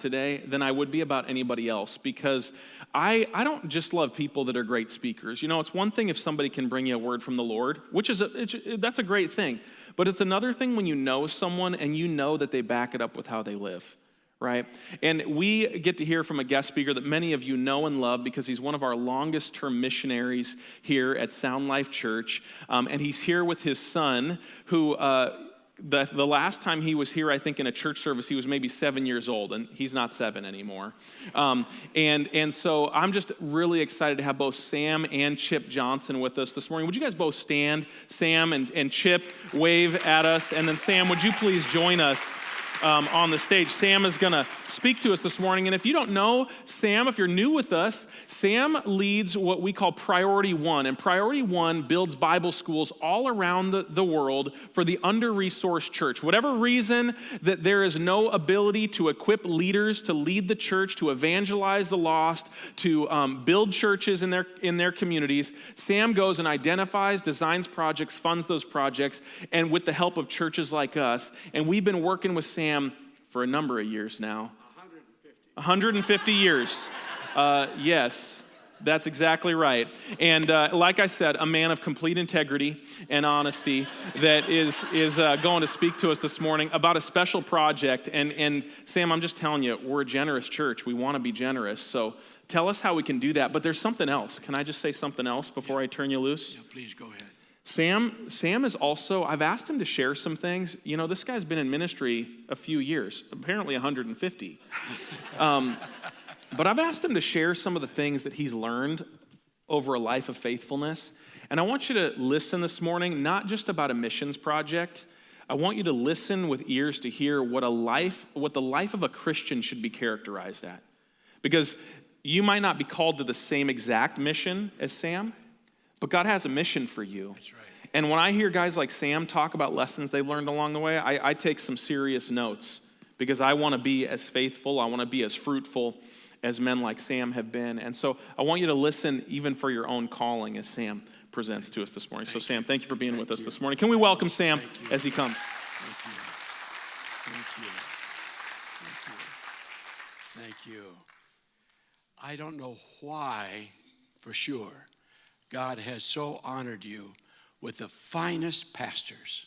today than I would be about anybody else, because I don't just love people that are great speakers. You know, it's one thing if somebody can bring you a word from the Lord, which is that's a great thing. But it's another thing when you know someone and you know that they back it up with how they live, right? And we get to hear from a guest speaker that many of you know and love because he's one of our longest term missionaries here at Sound Life Church. And he's here with his son who... The last time he was here, I think in a church service, he was maybe 7 years old, and he's not 7 anymore. And so I'm just really excited to have both Sam and Chip Johnson with us this morning. Would you guys both stand? Sam and Chip, wave at us. And then Sam, would you please join us on the stage? Sam is going to speak to us this morning. And if you don't know Sam, if you're new with us, Sam leads what we call Priority One. And Priority One builds Bible schools all around the world for the under-resourced church. Whatever reason that there is no ability to equip leaders to lead the church, to evangelize the lost, to build churches in their communities, Sam goes and identifies, designs projects, funds those projects, and with the help of churches like us. And we've been working with Sam for a number of years now. 150 years. Yes, that's exactly right. And like I said, a man of complete integrity and honesty that is going to speak to us this morning about a special project. And Sam, I'm just telling you, we're a generous church. We want to be generous. So tell us how we can do that. But there's something else. Can I just say something else before I turn you loose? Yeah, please go ahead. Sam is also, I've asked him to share some things. You know, this guy's been in ministry a few years, apparently 150. But I've asked him to share some of the things that he's learned over a life of faithfulness. And I want you to listen this morning, not just about a missions project. I want you to listen with ears to hear what the life of a Christian should be characterized at. Because you might not be called to the same exact mission as Sam, but God has a mission for you. That's right. And when I hear guys like Sam talk about lessons they've learned along the way, I take some serious notes because I want to be as faithful, I want to be as fruitful as men like Sam have been. And so I want you to listen even for your own calling as Sam presents to us this morning. So Sam, thank you for being with us this morning. Can we welcome Sam as he comes? Thank you. I don't know why, for sure, God has so honored you with the finest pastors.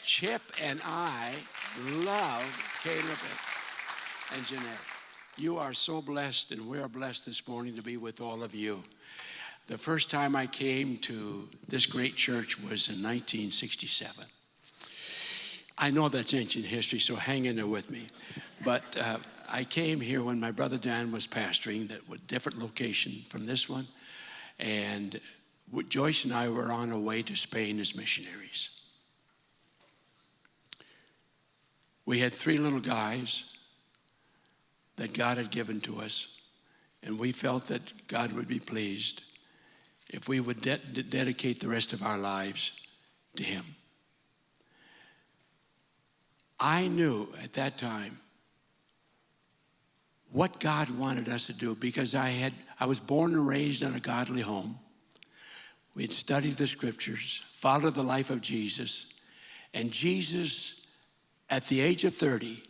Chip and I love Caleb and Jeanette. You are so blessed, and we are blessed this morning to be with all of you. The first time I came to this great church was in 1967. I know that's ancient history, so hang in there with me. But I came here when my brother Dan was pastoring, that was a different location from this one. And Joyce and I were on our way to Spain as missionaries. We had 3 little guys that God had given to us, and we felt that God would be pleased if we would dedicate the rest of our lives to Him. I knew at that time what God wanted us to do because I was born and raised in a godly home. We had studied the scriptures, followed the life of Jesus, and Jesus, at the age of 30,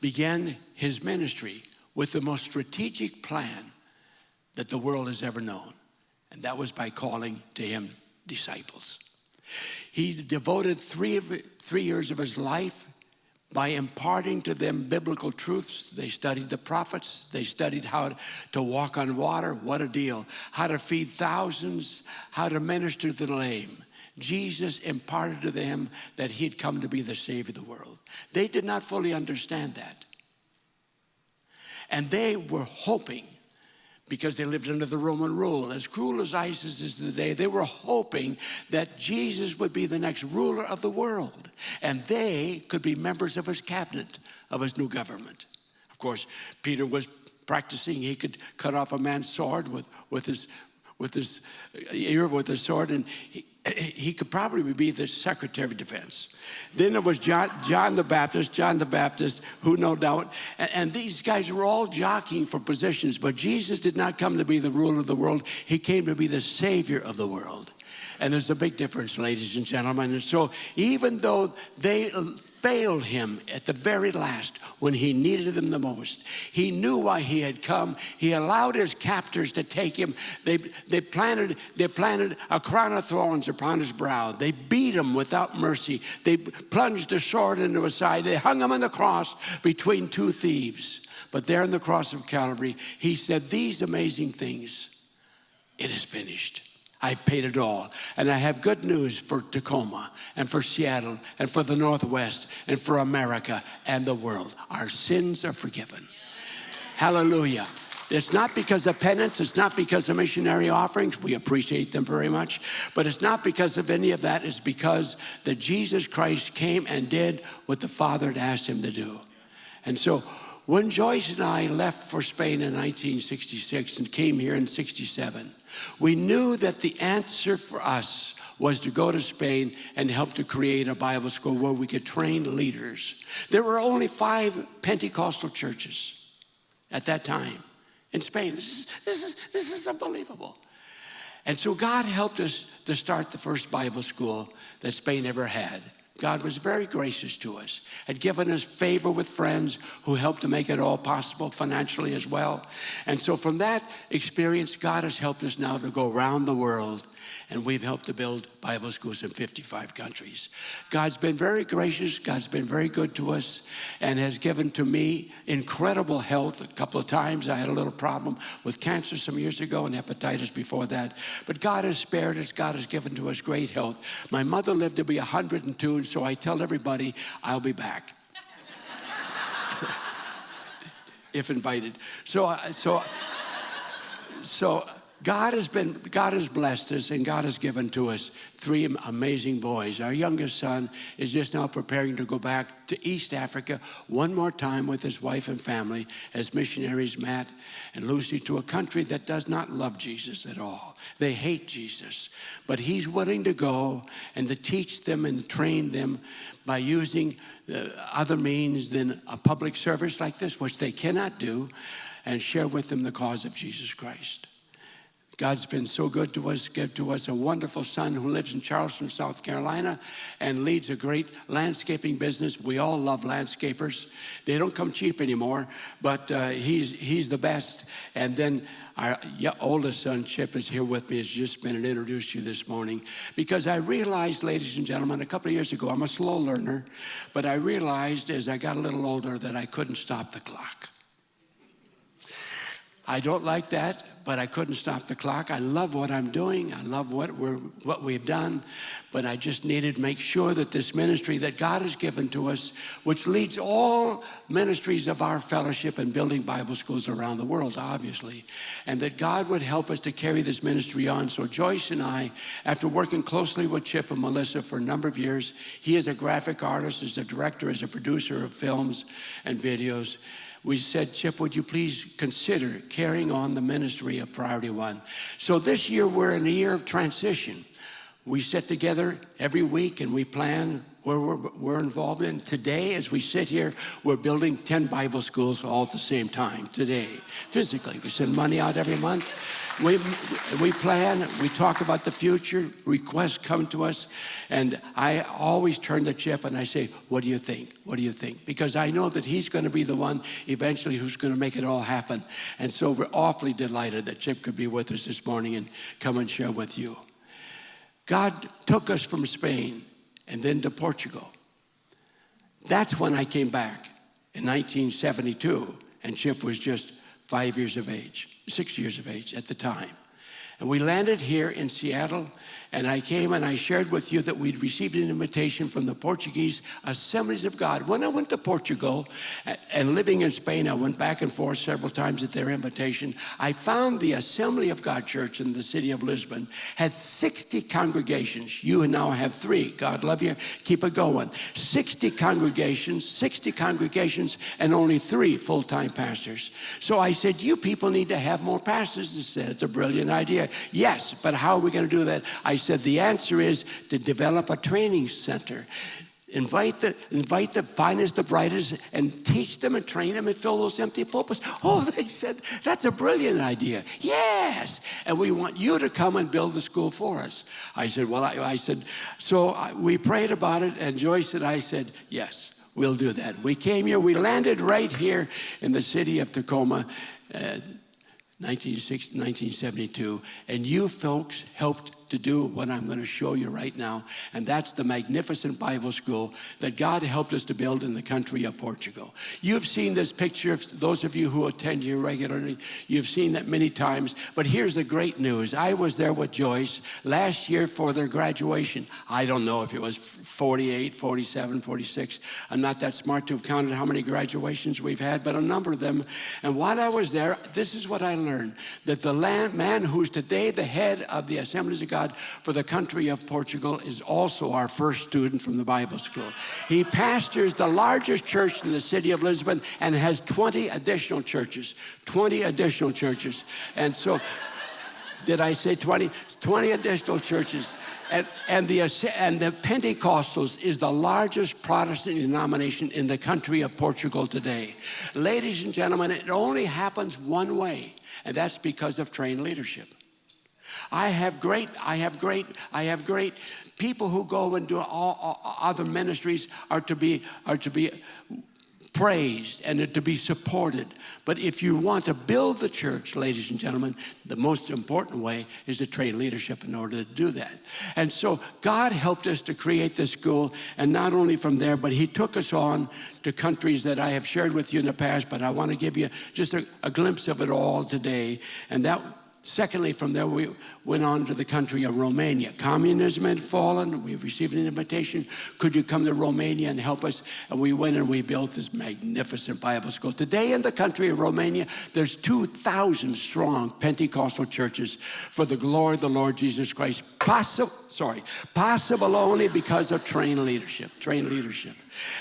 began his ministry with the most strategic plan that the world has ever known, and that was by calling to him disciples. He devoted 3 years of his life by imparting to them biblical truths. They studied the prophets. They studied how to walk on water. What a deal. How to feed thousands. How to minister to the lame. Jesus imparted to them that he had come to be the Savior of the world. They did not fully understand that. And they were hoping, because they lived under the Roman rule, as cruel as ISIS is today, they were hoping that Jesus would be the next ruler of the world, and they could be members of his cabinet, of his new government. Of course, Peter was practicing. He could cut off a man's sword with his ear with his sword, and he could probably be the Secretary of Defense. Then there was John the Baptist, who no doubt, and these guys were all jockeying for positions, but Jesus did not come to be the ruler of the world. He came to be the Savior of the world. And there's a big difference, ladies and gentlemen. And so even though they failed him at the very last when he needed them the most. He knew why he had come. He allowed his captors to take him. They planted a crown of thorns upon his brow. They beat him without mercy. They plunged a sword into his side. They hung him on the cross between two thieves. But there on the cross of Calvary, he said these amazing things. It is finished. I've paid it all. And I have good news for Tacoma and for Seattle and for the Northwest and for America and the world. Our sins are forgiven. Hallelujah. It's not because of penance. It's not because of missionary offerings. We appreciate them very much. But it's not because of any of that. It's because that Jesus Christ came and did what the Father had asked him to do. And so when Joyce and I left for Spain in 1966 and came here in 67, we knew that the answer for us was to go to Spain and help to create a Bible school where we could train leaders. There were only 5 Pentecostal churches at that time in Spain. This is unbelievable. And so God helped us to start the first Bible school that Spain ever had. God was very gracious to us, had given us favor with friends who helped to make it all possible financially as well. And so from that experience, God has helped us now to go around the world, and we've helped to build Bible schools in 55 countries. God's been very gracious. God's been very good to us and has given to me incredible health. A couple of times I had a little problem with cancer some years ago and hepatitis before that. But God has spared us. God has given to us great health. My mother lived to be 102, and so I tell everybody I'll be back. If invited. So God has blessed us, and God has given to us 3 amazing boys. Our youngest son is just now preparing to go back to East Africa one more time with his wife and family as missionaries, Matt and Lucy, to a country that does not love Jesus at all. They hate Jesus, but he's willing to go and to teach them and train them by using other means than a public service like this, which they cannot do, and share with them the cause of Jesus Christ. God's been so good to us, give to us a wonderful son who lives in Charleston, South Carolina, and leads a great landscaping business. We all love landscapers. They don't come cheap anymore, but he's the best. And then our oldest son, Chip, is here with me, has just been and introduced you this morning. Because I realized, ladies and gentlemen, a couple of years ago, I'm a slow learner, but I realized as I got a little older that I couldn't stop the clock. I don't like that, but I couldn't stop the clock. I love what I'm doing. I love what we've done, but I just needed to make sure that this ministry that God has given to us, which leads all ministries of our fellowship and building Bible schools around the world, obviously, and that God would help us to carry this ministry on. So Joyce and I, after working closely with Chip and Melissa for a number of years, he is a graphic artist, is a director, is a producer of films and videos. We said, Chip, would you please consider carrying on the ministry of Priority One? So this year, we're in a year of transition. We sit together every week and we plan where we're involved in. Today, as we sit here, we're building 10 Bible schools all at the same time today, physically. We send money out every month. We plan, we talk about the future, requests come to us, and I always turn to Chip and I say, what do you think? What do you think? Because I know that he's going to be the one eventually who's going to make it all happen. And so we're awfully delighted that Chip could be with us this morning and come and share with you. God took us from Spain and then to Portugal. That's when I came back in 1972, and Chip was just 6 years of age at the time. And we landed here in Seattle, and I came and I shared with you that we'd received an invitation from the Portuguese Assemblies of God. When I went to Portugal and living in Spain, I went back and forth several times at their invitation. I found the Assembly of God Church in the city of Lisbon had 60 congregations. You now have 3. God love you. Keep it going. 60 congregations, and only 3 full-time pastors. So I said, you people need to have more pastors. They said, it's a brilliant idea. Yes, but how are we going to do that? I said, the answer is to develop a training center. Invite the finest, the brightest, and teach them and train them and fill those empty pulpits. Oh, they said, that's a brilliant idea. Yes, and we want you to come and build the school for us. I said, well, so we prayed about it, and Joyce and I said, yes. we'll do that. We came here, we landed right here in the city of Tacoma, 1972, and you folks helped to do what I'm going to show you right now, and that's the magnificent Bible school that God helped us to build in the country of Portugal. You've seen this picture, those of you who attend here regularly, you've seen that many times, but here's the great news. I was there with Joyce last year for their graduation. I don't know if it was 48, 47, 46. I'm not that smart to have counted how many graduations we've had, but a number of them. And while I was there, this is what I learned, that the man who's today the head of the Assemblies of God for the country of Portugal is also our first student from the Bible school. He pastors the largest church in the city of Lisbon and has 20 additional churches. 20 additional churches. And so, did I say 20? 20 additional churches. And the Pentecostals is the largest Protestant denomination in the country of Portugal today. Ladies and gentlemen, it only happens one way, and that's because of trained leadership. I have great people who go and do all other ministries are to be praised and to be supported. But if you want to build the church, ladies and gentlemen, the most important way is to train leadership in order to do that. And so God helped us to create this school, and not only from there, but he took us on to countries that I have shared with you in the past, but I want to give you just a glimpse of it all today. And that secondly, from there, we went on to the country of Romania. Communism had fallen. We received an invitation. Could you come to Romania and help us? And we went and we built this magnificent Bible school. Today in the country of Romania, there's 2,000 strong Pentecostal churches for the glory of the Lord Jesus Christ. Possible only because of trained leadership.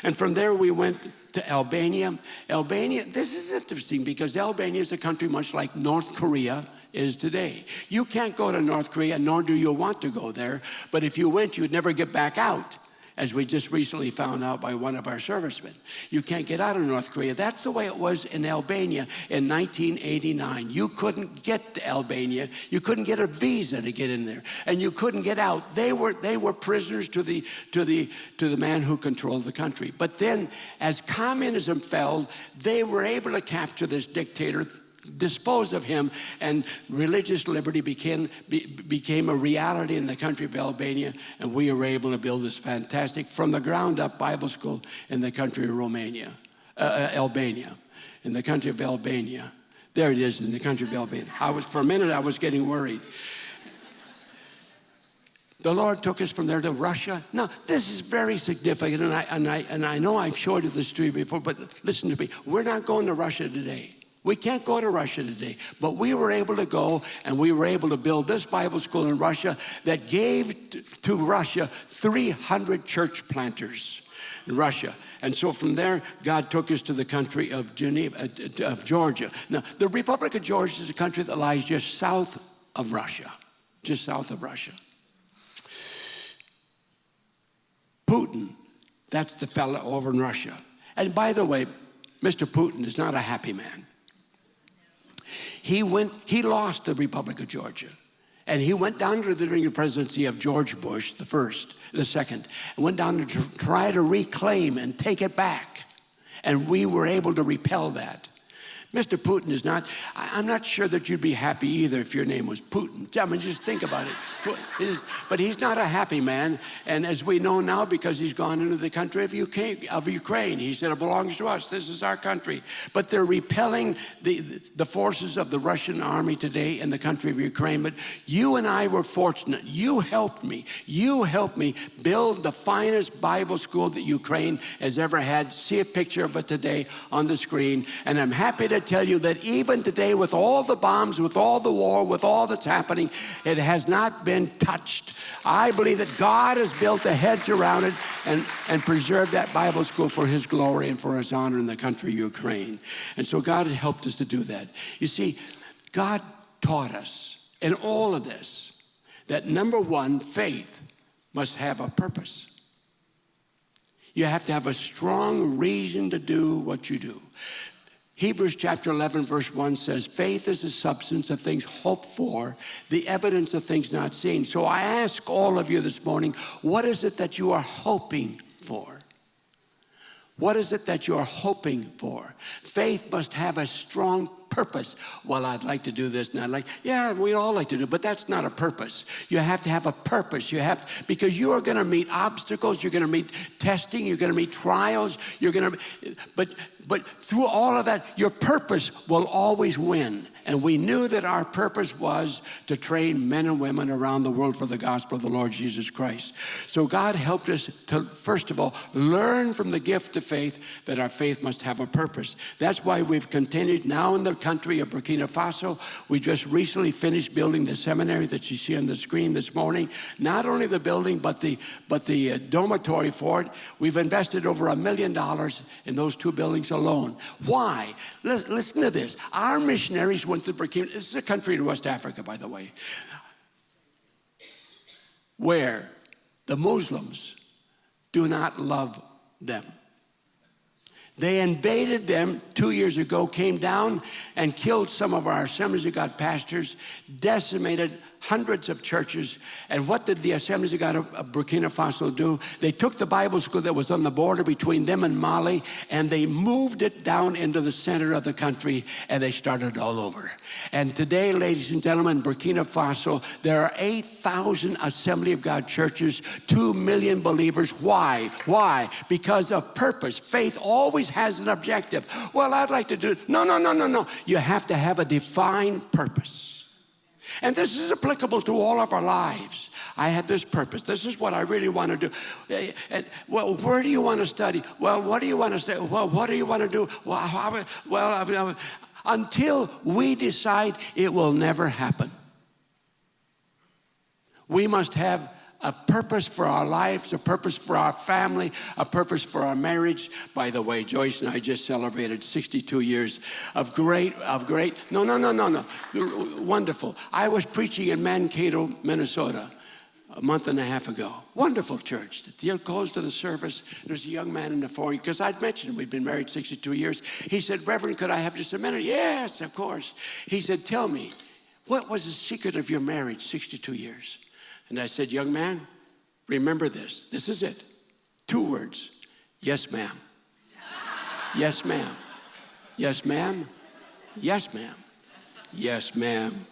And from there, we went to Albania. Albania, this is interesting because Albania is a country much like North Korea is today. You can't go to North Korea, nor do you want to go there, but if you went, you'd never get back out, as we just recently found out by one of our servicemen. You can't get out of North Korea. That's the way it was in Albania in 1989. You couldn't get to Albania. You couldn't get a visa to get in there, and you couldn't get out. They were prisoners to the man who controlled the country. But then, as communism fell, they were able to capture this dictator, dispose of him, and religious liberty became a reality in the country of Albania, and we were able to build this fantastic, from the ground up Bible school in the country of Albania. In the country of Albania. There it is, in the country of Albania. For a minute, I was getting worried. The Lord took us from there to Russia. Now, this is very significant, and I know I've showed you this to you before, but listen to me. We're not going to Russia today. We can't go to Russia today, but we were able to go, and we were able to build this Bible school in Russia that gave to Russia 300 church planters in Russia. And so from there, God took us to the country of Georgia. Now, the Republic of Georgia is a country that lies just south of Russia, Putin, that's the fella over in Russia. And by the way, Mr. Putin is not a happy man. He lost the Republic of Georgia, and he went down during the presidency of George Bush, the second, and went down to try to reclaim and take it back, and we were able to repel that. Mr. Putin is not, I'm not sure that you'd be happy either if your name was Putin. I mean, just think about it. But he's not a happy man, and as we know now, because he's gone into the country of Ukraine, he said, it belongs to us, this is our country. But they're repelling the forces of the Russian army today in the country of Ukraine. But you and I were fortunate. You helped me build the finest Bible school that Ukraine has ever had. See a picture of it today on the screen, and I'm happy to tell you that even today, with all the bombs, with all the war, with all that's happening, it has not been touched. I believe that God has built a hedge around it and preserved that Bible school for his glory and for his honor in the country of Ukraine. And so God has helped us to do that. You see, God taught us in all of this that, number one, faith must have a purpose. You have to have a strong reason to do what you do. Hebrews chapter 11, verse 1 says, faith is the substance of things hoped for, the evidence of things not seen. So I ask all of you this morning, what is it that you are hoping for? What is it that you're hoping for? Faith must have a strong purpose. Well, I'd like to do this, and we all like to do, but that's not a purpose. You have to have a purpose. Because you are going to meet obstacles, you're going to meet testing, you're going to meet trials, but through all of that, your purpose will always win. And we knew that our purpose was to train men and women around the world for the gospel of the Lord Jesus Christ. So God helped us to, first of all, learn from the gift of faith that our faith must have a purpose. That's why we've continued now in the country of Burkina Faso. We just recently finished building the seminary that you see on the screen this morning. Not only the building, but the dormitory for it. We've invested over $1 million in those two buildings alone. Why? Listen to this. Our missionaries went to Burkina. This is a country in West Africa, by the way, where the Muslims do not love them. They invaded them 2 years ago, came down and killed some of our Assemblies of God pastors, decimated hundreds of churches. And what did the Assemblies of God of Burkina Faso do? They took the Bible school that was on the border between them and Mali, and they moved it down into the center of the country, and they started all over. And today, ladies and gentlemen, in Burkina Faso, there are 8,000 Assembly of God churches, 2 million believers. Why? Why? Because of purpose. Faith always has an objective. Well, I'd like to do it. No. You have to have a defined purpose. And this is applicable to all of our lives. I had this purpose. This is what I really want to do. And, well, where do you want to study? Well, what do you want to study? Well, what do you want to do? Well, until we decide, it will never happen. We must have a purpose for our lives, a purpose for our family, a purpose for our marriage. By the way, Joyce and I just celebrated 62 years of no. Wonderful. I was preaching in Mankato, Minnesota, a month and a half ago. Wonderful church. The close to the service, there's a young man in the foyer, because I'd mentioned we'd been married 62 years. He said, Reverend, could I have just a minute? Yes, of course. He said, tell me, what was the secret of your marriage 62 years? And I said, young man, remember this. This is it. 2 words. Yes, ma'am. Yes, ma'am. Yes, ma'am. Yes, ma'am. Yes, ma'am.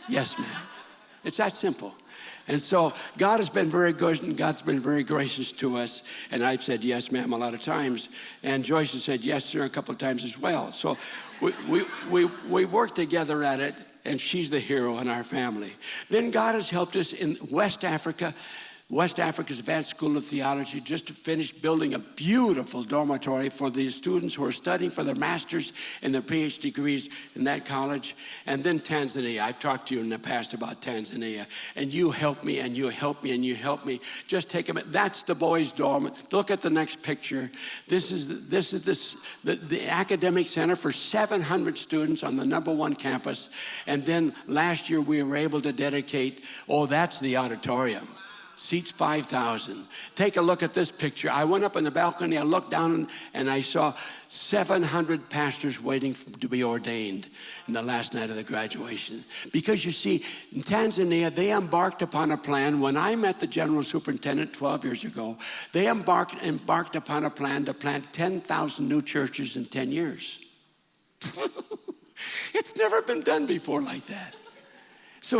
Yes, ma'am. It's that simple. And so God has been very good, and God's been very gracious to us. And I've said yes, ma'am, a lot of times. And Joyce has said yes, sir, a couple of times as well. So we work together at it. And she's the hero in our family. Then God has helped us in West Africa. West Africa's Advanced School of Theology just finished building a beautiful dormitory for the students who are studying for their master's and their PhD degrees in that college. And then Tanzania. I've talked to you in the past about Tanzania. And you help me, and you help me, and you help me. Just take a minute. That's the boys' dorm. Look at the next picture. This is the academic center for 700 students on the #1 campus. And then last year we were able to dedicate, that's the auditorium. Seats 5,000. Take a look at this picture. I went up on the balcony, I looked down, and I saw 700 pastors waiting to be ordained in the last night of the graduation. Because you see, in Tanzania, they embarked upon a plan. When I met the general superintendent 12 years ago, they embarked upon a plan to plant 10,000 new churches in 10 years. It's never been done before like that. So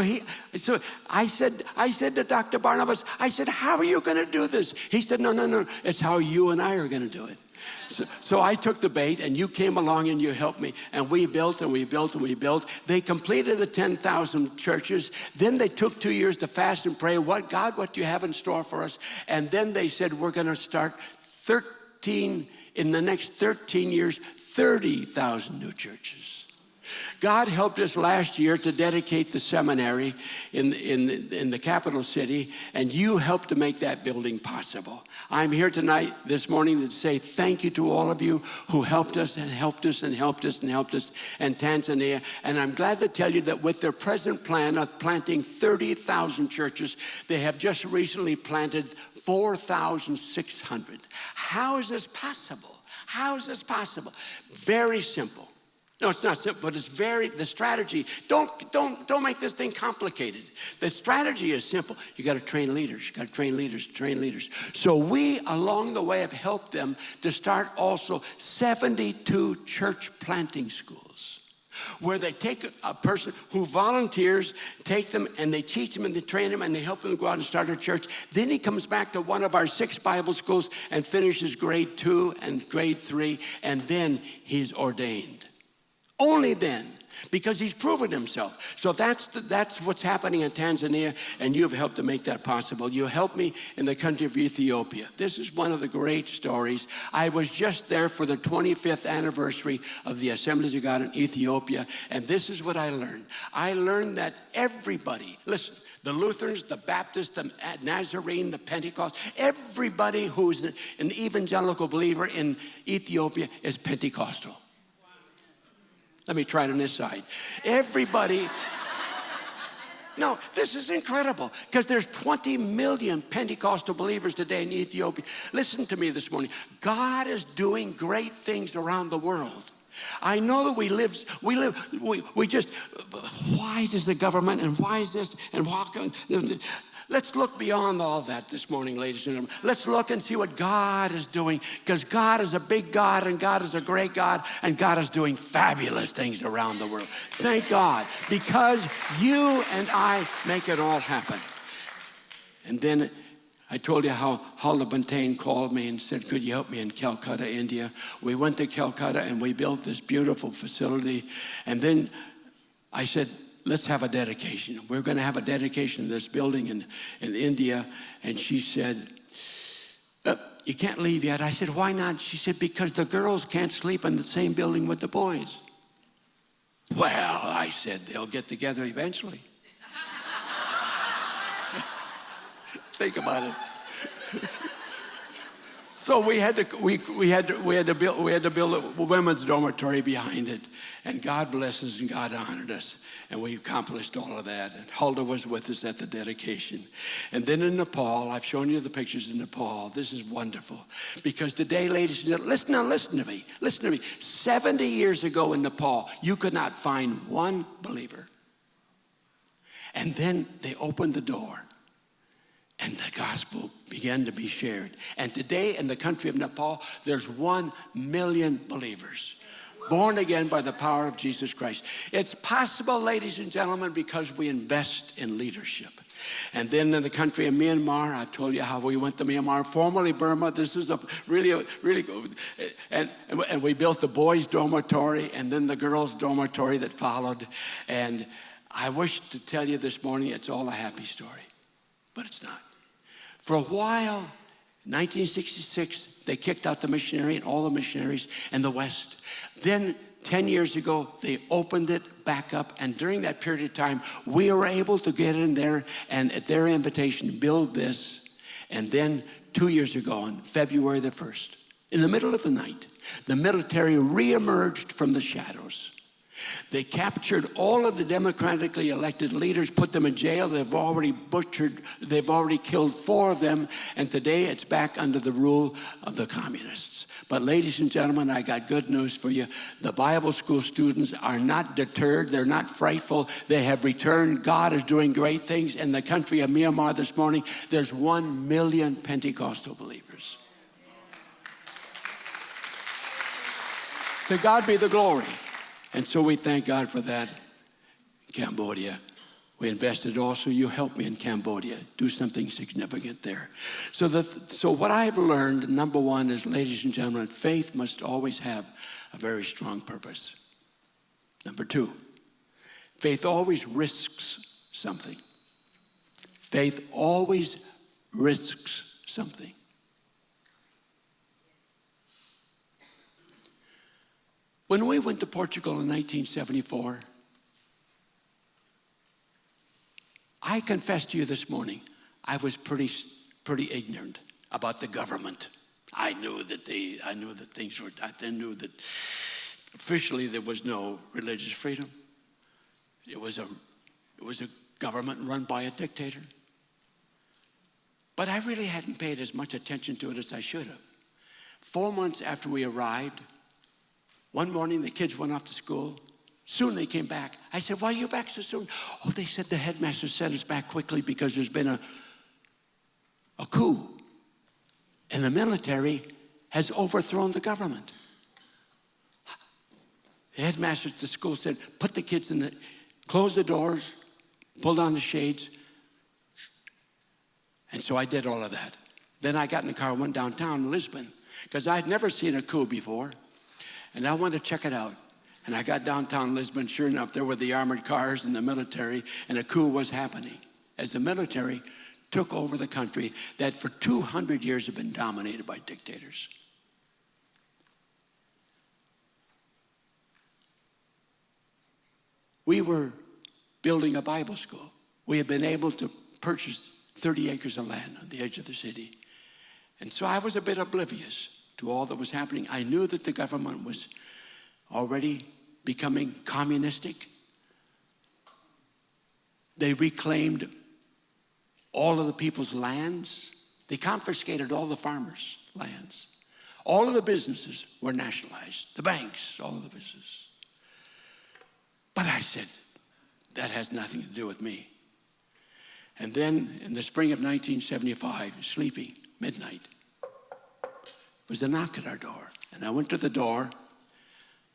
I said to Dr. Barnabas, I said, how are you going to do this? He said, no, it's how you and I are going to do it. So I took the bait, and you came along and you helped me, and we built and we built and we built. They completed the 10,000 churches. Then they took 2 years to fast and pray. God, what do you have in store for us? And then they said, we're going to start in the next 13 years, 30,000 new churches. God helped us last year to dedicate the seminary in the capital city, and you helped to make that building possible. I'm here tonight, this morning, to say thank you to all of you who helped us and helped us and helped us and helped us in Tanzania. And I'm glad to tell you that with their present plan of planting 30,000 churches, they have just recently planted 4,600. How is this possible? How is this possible? Very simple. No, it's not simple, but it's the strategy. Don't make this thing complicated. The strategy is simple. You got to train leaders. You got to train leaders. So we, along the way, have helped them to start also 72 church planting schools, where they take a person who volunteers, take them and they teach them and they train them and they help them go out and start a church. Then he comes back to one of our 6 Bible schools and finishes grade 2 and grade 3, and then he's ordained. Only then, because he's proven himself. So that's what's happening in Tanzania, and you've helped to make that possible. You helped me in the country of Ethiopia. This is one of the great stories. I was just there for the 25th anniversary of the Assemblies of God in Ethiopia, and this is what I learned. I learned that everybody, listen, the Lutherans, the Baptists, the Nazarene, the Pentecost, everybody who's an evangelical believer in Ethiopia is Pentecostal. Let me try it on this side. Everybody, no, this is incredible, because there's 20 million Pentecostal believers today in Ethiopia. Listen to me this morning. God is doing great things around the world. I know that we just, why does the government, and why is this, and why, let's look beyond all that this morning, ladies and gentlemen. Let's look and see what God is doing, because God is a big God, and God is a great God, and God is doing fabulous things around the world. Thank God, because you and I make it all happen. And then I told you how Huldah Buntain called me and said, could you help me in Calcutta, India? We went to Calcutta and we built this beautiful facility. And then I said, let's have a dedication. We're going to have a dedication of this building in India. And she said, you can't leave yet. I said, why not? She said, because the girls can't sleep in the same building with the boys. Well, I said, they'll get together eventually. Think about it. So we had to build a women's dormitory behind it, and God bless us and God honored us, and we accomplished all of that. And Huldah was with us at the dedication. And then in Nepal, I've shown you the pictures in Nepal. This is wonderful, because today, ladies and gentlemen, listen to me. 70 years ago in Nepal, you could not find one believer, and then they opened the door. And the gospel began to be shared. And today in the country of Nepal, there's 1 million believers born again by the power of Jesus Christ. It's possible, ladies and gentlemen, because we invest in leadership. And then in the country of Myanmar, I told you how we went to Myanmar, formerly Burma. This is really good. And we built the boys' dormitory and then the girls' dormitory that followed. And I wish to tell you this morning, it's all a happy story. But it's not. For a while, 1966, they kicked out the missionary and all the missionaries in the West. Then 10 years ago, they opened it back up. And during that period of time, we were able to get in there and at their invitation, build this. And then 2 years ago, on February the 1st, in the middle of the night, the military reemerged from the shadows. They captured all of the democratically elected leaders, put them in jail. They've already killed 4 of them, and today it's back under the rule of the communists. But ladies and gentlemen, I got good news for you. The Bible school students are not deterred. They're not frightful. They have returned. God is doing great things. In the country of Myanmar this morning, there's 1 million Pentecostal believers. To God be the glory. And so we thank God for that. Cambodia. We invested also. You helped me in Cambodia. Do something significant there. So what I've learned, number one, is, ladies and gentlemen, faith must always have a very strong purpose. Number 2, faith always risks something. Faith always risks something. When we went to Portugal in 1974, I confess to you this morning, I was pretty ignorant about the government. I knew that things were. I knew that officially there was no religious freedom. It was a government run by a dictator. But I really hadn't paid as much attention to it as I should have. 4 months after we arrived, One morning, the kids went off to school. Soon they came back. I said, why are you back so soon? Oh, they said the headmaster sent us back quickly because there's been a coup. And the military has overthrown the government. The headmaster at the school said, put the kids close the doors, pull down the shades. And so I did all of that. Then I got in the car and went downtown Lisbon because I'd never seen a coup before. And I wanted to check it out. And I got downtown Lisbon. Sure enough, there were the armored cars and the military, and a coup was happening as the military took over the country that for 200 years had been dominated by dictators. We were building a Bible school. We had been able to purchase 30 acres of land on the edge of the city. And so I was a bit oblivious to all that was happening. I knew that the government was already becoming communistic. They reclaimed all of the people's lands. They confiscated all the farmers' lands. All of the businesses were nationalized. The banks, all of the businesses. But I said, that has nothing to do with me. And then in the spring of 1975, sleeping, midnight, was a knock at our door. And I went to the door,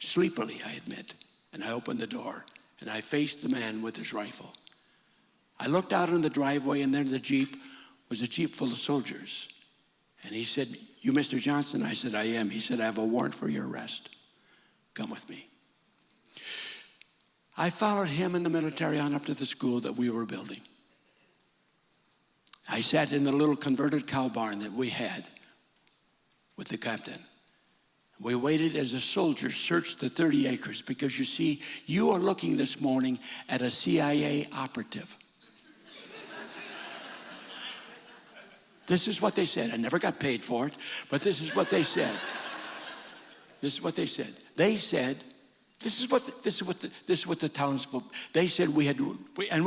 sleepily, I admit, and I opened the door, and I faced the man with his rifle. I looked out on the driveway, and there the Jeep was a Jeep full of soldiers. And he said, you Mr. Johnson? I said, I am. He said, I have a warrant for your arrest. Come with me. I followed him and the military on up to the school that we were building. I sat in the little converted cow barn that we had with the captain. We waited as the soldiers searched the 30 acres because you see, you are looking this morning at a CIA operative. This is what they said. I never got paid for it, but this is what they said. This is what they said. They said, this is what the townsfolk, they said we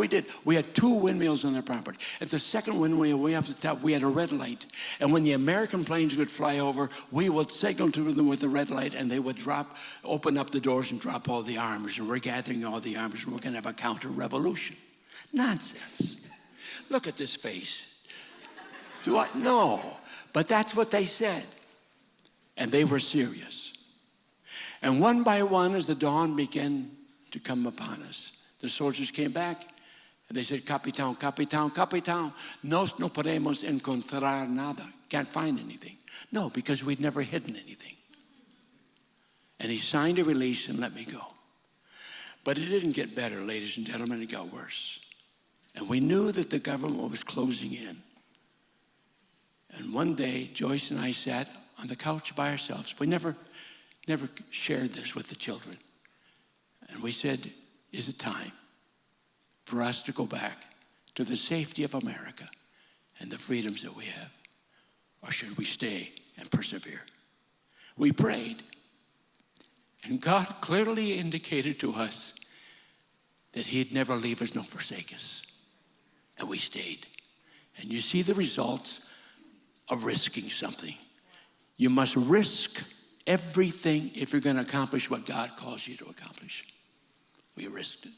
did. We had 2 windmills on their property. At the second windmill way up the top, we had a red light. And when the American planes would fly over, we would signal to them with the red light, and they would open up the doors and drop all the arms. And we're gathering all the arms, and we're going to have a counter-revolution. Nonsense. Look at this face. Do I? No. But that's what they said. And they were serious. And one by one, as the dawn began to come upon us, the soldiers came back and they said, Capitán, Capitán, Capitán, no podemos encontrar nada. Can't find anything. No, because we'd never hidden anything. And he signed a release and let me go. But it didn't get better, ladies and gentlemen, it got worse. And we knew that the government was closing in. And one day, Joyce and I sat on the couch by ourselves. We never shared this with the children. And we said, is it time for us to go back to the safety of America and the freedoms that we have? Or should we stay and persevere? We prayed. And God clearly indicated to us that he'd never leave us nor forsake us. And we stayed. And you see the results of risking something. You must risk everything if you're going to accomplish what God calls you to accomplish. We risked it.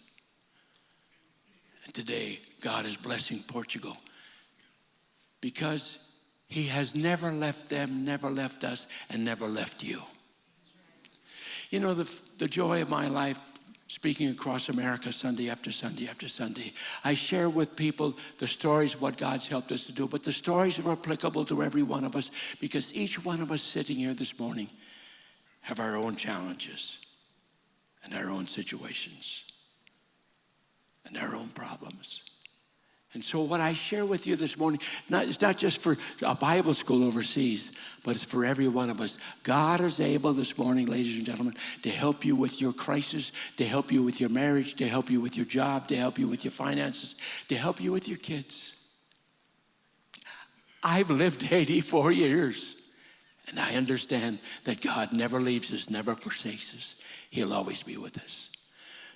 And today, God is blessing Portugal because he has never left them, never left us, and never left you. You know, the joy of my life, speaking across America Sunday after Sunday after Sunday, I share with people the stories of what God's helped us to do, but the stories are applicable to every one of us because each one of us sitting here this morning have our own challenges and our own situations and our own problems. And so what I share with you this morning, it's not just for a Bible school overseas, but it's for every one of us. God is able this morning, ladies and gentlemen, to help you with your crisis, to help you with your marriage, to help you with your job, to help you with your finances, to help you with your kids. I've lived 84 years, and I understand that God never leaves us, never forsakes us. He'll always be with us.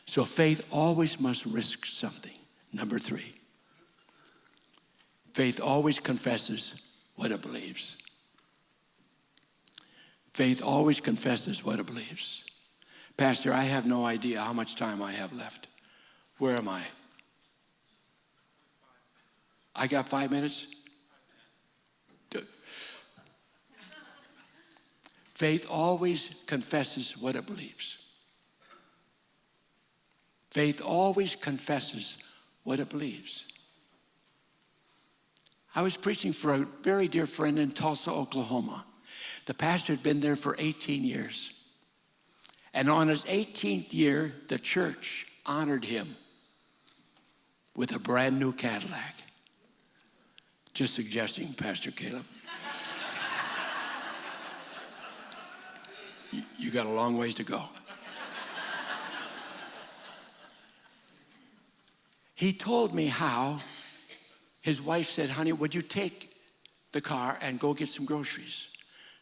So faith always must risk something. Number 3. Faith always confesses what it believes. Faith always confesses what it believes. Pastor, I have no idea how much time I have left. Where am I? I got 5 minutes? Faith always confesses what it believes. Faith always confesses what it believes. I was preaching for a very dear friend in Tulsa, Oklahoma. The pastor had been there for 18 years. And on his 18th year, the church honored him with a brand new Cadillac. Just suggesting, Pastor Caleb. You got a long ways to go. He told me how his wife said, honey, would you take the car and go get some groceries?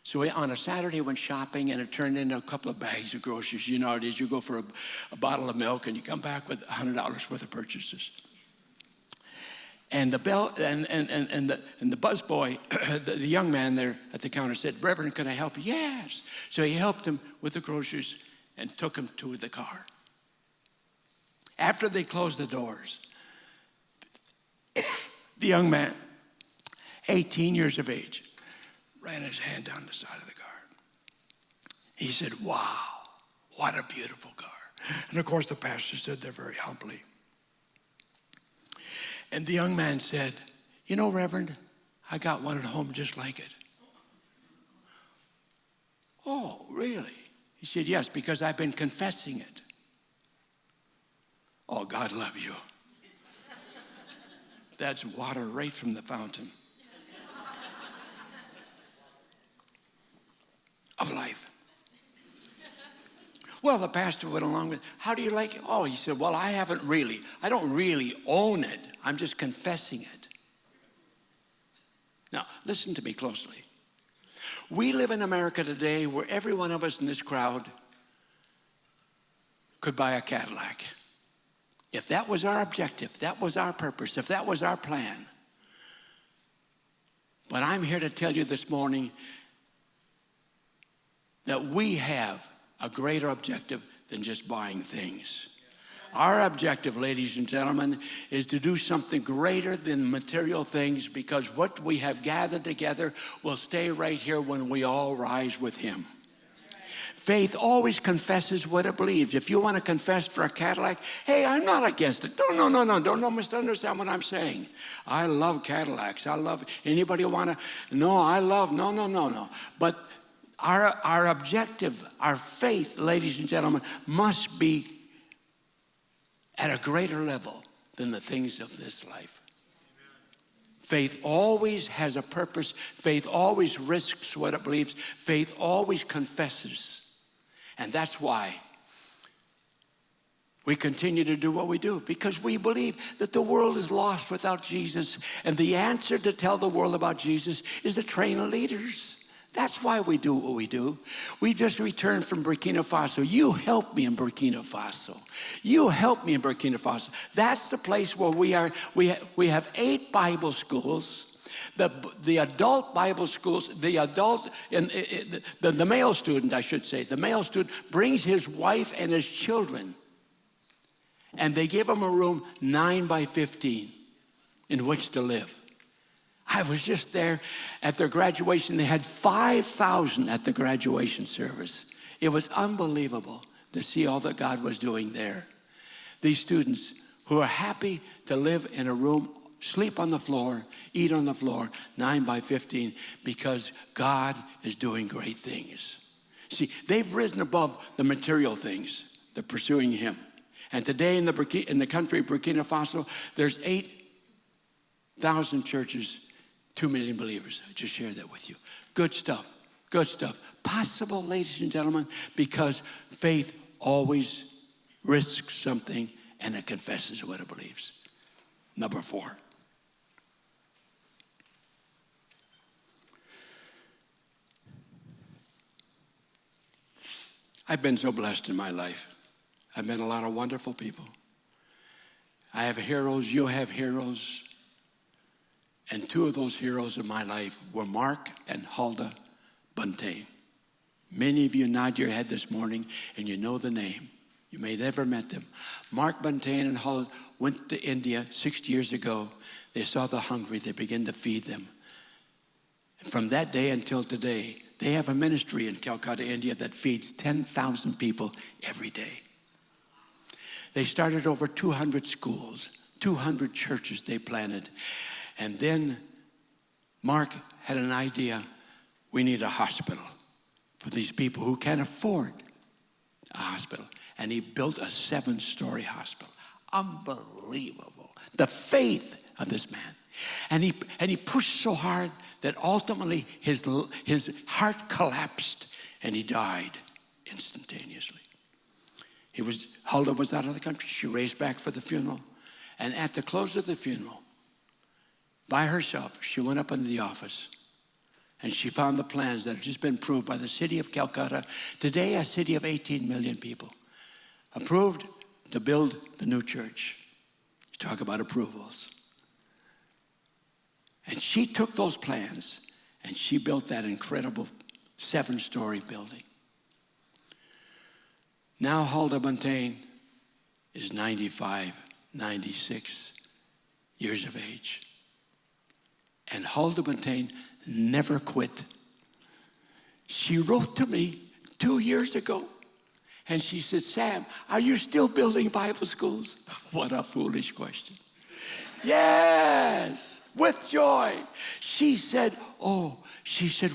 So on a Saturday, went shopping, and it turned into a couple of bags of groceries. You know how it is. You go for a bottle of milk, and you come back with $100 worth of purchases. And the busboy, the young man there at the counter said, Reverend, can I help you? Yes. So he helped him with the groceries and took him to the car. After they closed the doors, the young man, 18 years of age, ran his hand down the side of the car. He said, wow, what a beautiful car. And of course the pastor stood there very humbly. And the young man said, you know, Reverend, I got one at home just like it. Oh, really? He said, yes, because I've been confessing it. Oh, God love you. That's water right from the fountain of life. Well, the pastor went along with, how do you like it? Oh, he said, well, I don't really own it. I'm just confessing it. Now, listen to me closely. We live in America today where every one of us in this crowd could buy a Cadillac. If that was our objective, if that was our purpose, if that was our plan. But I'm here to tell you this morning that we have a greater objective than just buying things. Our objective, ladies and gentlemen, is to do something greater than material things, because what we have gathered together will stay right here when we all rise with him. Faith always confesses what it believes. If you want to confess for a Cadillac, hey, I'm not against it. No, don't misunderstand what I'm saying. I love Cadillacs. I love, anybody want to, no. But our objective, our faith, ladies and gentlemen, must be at a greater level than the things of this life. Faith always has a purpose. Faith always risks what it believes. Faith always confesses. And that's why we continue to do what we do, because we believe that the world is lost without Jesus. And the answer to tell the world about Jesus is to train leaders. That's why we do what we do. We just returned from Burkina Faso. You helped me in Burkina Faso. You helped me in Burkina Faso. That's the place where we are. We have 8 Bible schools. The adult Bible schools, the adult, the male student, I should say, the male student brings his wife and his children, and they give him a room 9 by 15 in which to live. I was just there at their graduation. They had 5,000 at the graduation service. It was unbelievable to see all that God was doing there. These students who are happy to live in a room, sleep on the floor, eat on the floor, 9 by 15, because God is doing great things. See, they've risen above the material things. They're pursuing him. And today in the country of Burkina Faso, there's 8,000 churches, 2 million believers. I just shared that with you. Good stuff. Good stuff. Possible, ladies and gentlemen, because faith always risks something and it confesses what it believes. Number 4. I've been so blessed in my life. I've met a lot of wonderful people. I have heroes, you have heroes. And 2 of those heroes in my life were Mark and Hulda Buntain. Many of you nod your head this morning and you know the name. You may never met them. Mark Buntain and Holland went to India 60 years ago. They saw the hungry. They began to feed them. And from that day until today, they have a ministry in Calcutta, India that feeds 10,000 people every day. They started over 200 schools, 200 churches they planted. And then Mark had an idea. We need a hospital for these people who can't afford a hospital. And he built a 7-story hospital. Unbelievable. The faith of this man. And he pushed so hard that ultimately his heart collapsed and he died instantaneously. Huldah was out of the country. She raced back for the funeral. And at the close of the funeral, by herself, she went up into the office and she found the plans that had just been approved by the city of Calcutta. Today, a city of 18 million people. Approved to build the new church. You talk about approvals. And she took those plans and she built that incredible 7-story building. Now Huldah Buntain is 95, 96 years of age. And Huldah Buntain never quit. She wrote to me 2 years ago and she said, Sam, are you still building Bible schools? What a foolish question. Yes, with joy. She said,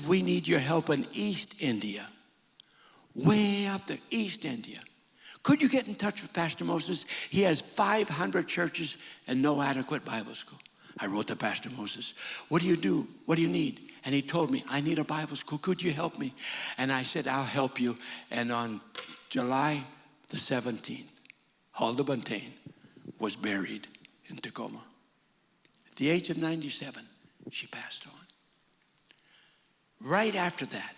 we need your help in East India. Way up there, East India. Could you get in touch with Pastor Moses? He has 500 churches and no adequate Bible school. I wrote to Pastor Moses, what do you do? What do you need? And he told me, I need a Bible school. Could you help me? And I said, I'll help you. And on July the 17th, Huldah Buntain was buried in Tacoma. At the age of 97, she passed on. Right after that,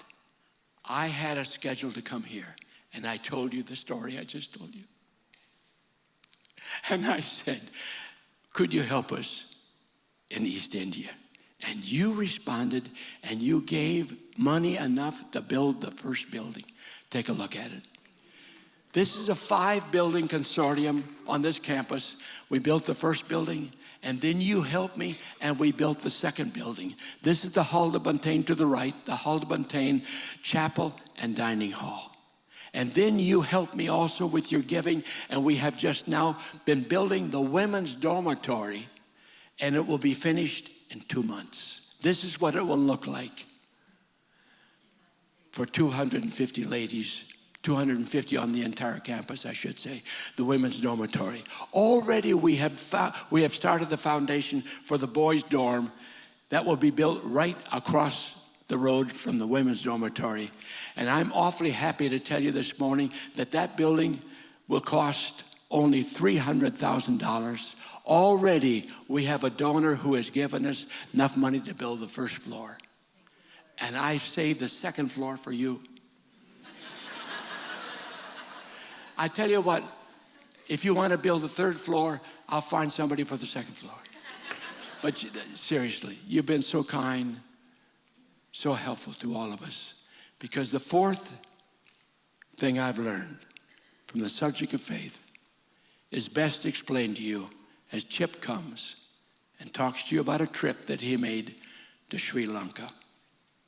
I had a schedule to come here, and I told you the story I just told you. And I said, could you help us in East India? And you responded, and you gave money enough to build the first building. Take a look at it. This is a 5-building consortium on this campus. We built the first building, and then you helped me, and we built the second building. This is the Huldah Buntain to the right, the Huldah Buntain Chapel and Dining Hall. And then you helped me also with your giving, and we have just now been building the women's dormitory, and it will be finished in 2 months. This is what it will look like for 250 ladies, 250 on the entire campus, I should say, the women's dormitory. Already we have started the foundation for the boys' dorm that will be built right across the road from the women's dormitory. And I'm awfully happy to tell you this morning that that building will cost only $300,000. Already we have a donor who has given us enough money to build the first floor. And I saved the second floor for you. I tell you what, if you want to build the third floor, I'll find somebody for the second floor. But seriously, you've been so kind, so helpful to all of us. Because the fourth thing I've learned from the subject of faith is best explained to you as Chip comes and talks to you about a trip that he made to Sri Lanka,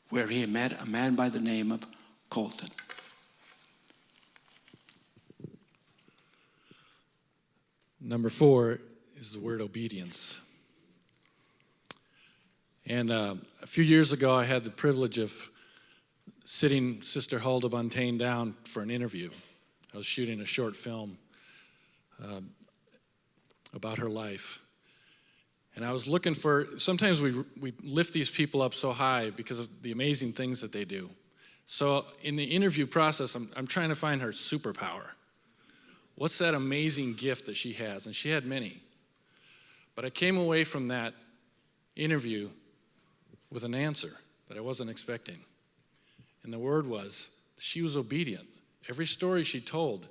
where he met a man by the name of Colton. Number 4 is the word obedience. And a few years ago, I had the privilege of sitting Sister Huldah Buntain down for an interview. I was shooting a short film about her life. And I was looking for, sometimes we lift these people up so high because of the amazing things that they do. So in the interview process, I'm trying to find her superpower. What's that amazing gift that she has? And she had many. But I came away from that interview with an answer that I wasn't expecting. And the word was, she was obedient. Every story she told,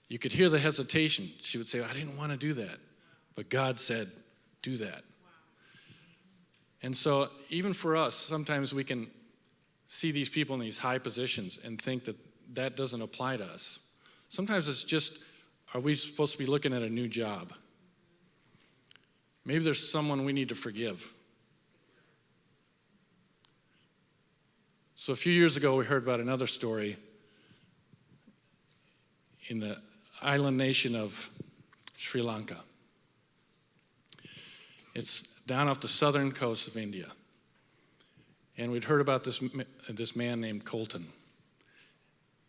you could hear the hesitation. She would say, I didn't want to do that. But God said, do that. And so even for us, sometimes we can see these people in these high positions and think that that doesn't apply to us. Sometimes it's just, are we supposed to be looking at a new job? Maybe there's someone we need to forgive. So a few years ago, we heard about another story in the island nation of Sri Lanka. It's down off the southern coast of India. And we'd heard about this man named Colton.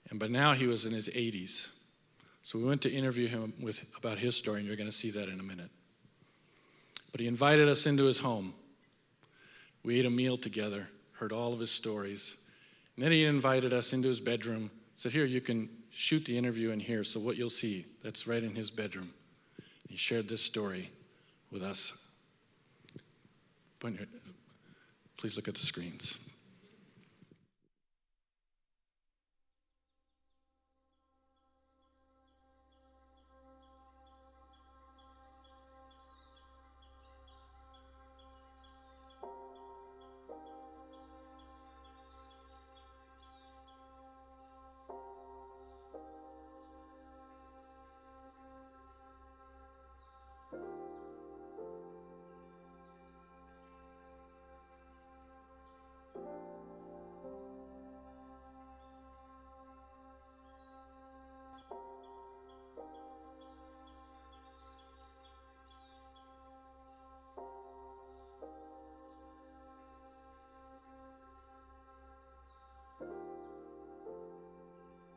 And by now he was in his 80s. So we went to interview him about his story, and you're going to see that in a minute. But he invited us into his home. We ate a meal together, heard all of his stories. And then he invited us into his bedroom, said, here, you can shoot the interview in here. So what you'll see, that's right in his bedroom. He shared this story with us. Please look at the screens.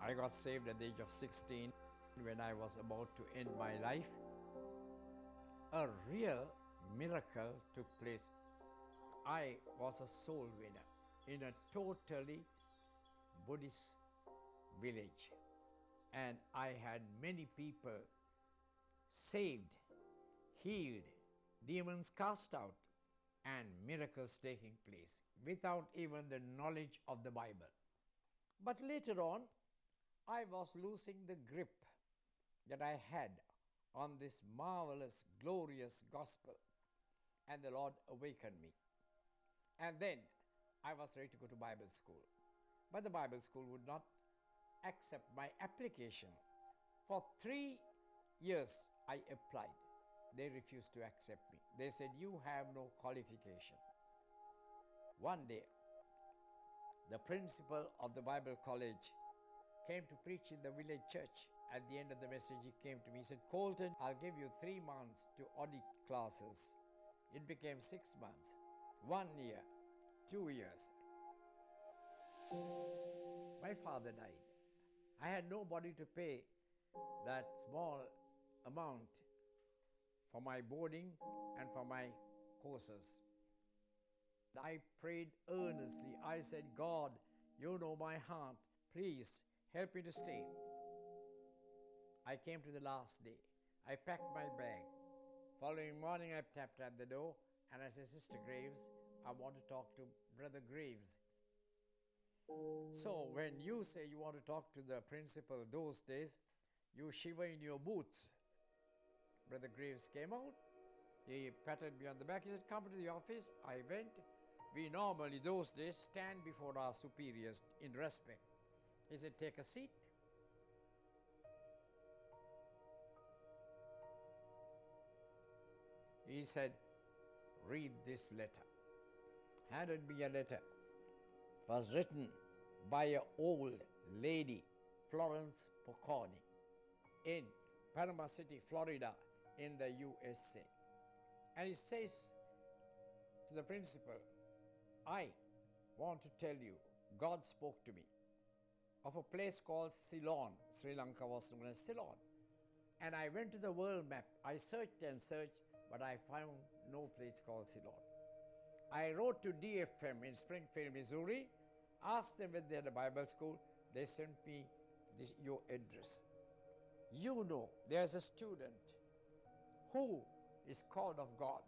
I got saved at the age of 16 when I was about to end my life. A real miracle took place. I was a soul winner in a totally Buddhist village, and I had many people saved, healed, demons cast out, and miracles taking place without even the knowledge of the Bible. But later on, I was losing the grip that I had on this marvelous, glorious gospel, and the Lord awakened me. And then I was ready to go to Bible school, but the Bible school would not accept my application. For 3 years I applied. They refused to accept me. They said, you have no qualification. One day, the principal of the Bible college came to preach in the village church. At the end of the message, he came to me. He said, Colton, I'll give you 3 months to audit classes. It became 6 months, 1 year, 2 years. My father died. I had nobody to pay that small amount for my boarding and for my courses. I prayed earnestly. I said, God, you know my heart. Please help me to stay. I came to the last day. I packed my bag. Following morning, I tapped at the door and I said, Sister Graves, I want to talk to Brother Graves. So when you say you want to talk to the principal those days, you shiver in your boots. Brother Graves came out. He patted me on the back. He said, come to the office. I went. We normally those days stand before our superiors in respect. He said, take a seat. He said, read this letter. Handed me a letter. It was written by an old lady, Florence Pocconi, in Panama City, Florida, in the USA. And it says to the principal, I want to tell you, God spoke to me of a place called Ceylon. Sri Lanka was known as Ceylon. And I went to the world map. I searched and searched, but I found no place called Ceylon. I wrote to DFM in Springfield, Missouri, asked them whether they had a Bible school. They sent me your address. You know, there's a student who is called of God,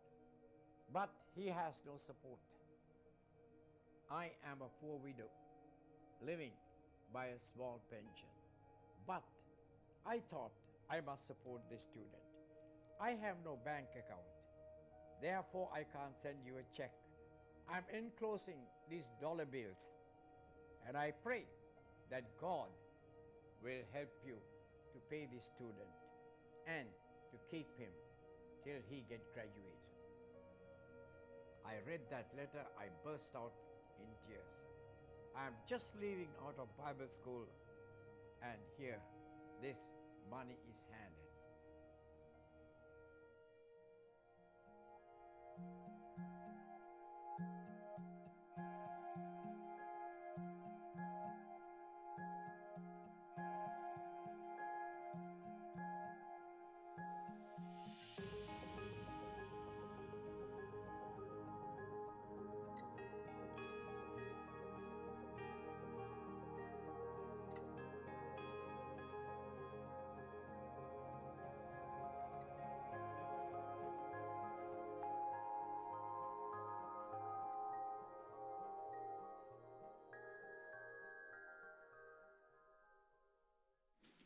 but he has no support. I am a poor widow, living by a small pension. But I thought I must support this student. I have no bank account. Therefore, I can't send you a check. I'm enclosing these dollar bills. And I pray that God will help you to pay this student and to keep him till he get graduated. I read that letter, I burst out in tears. I am just leaving out of Bible school, and here this money is handed.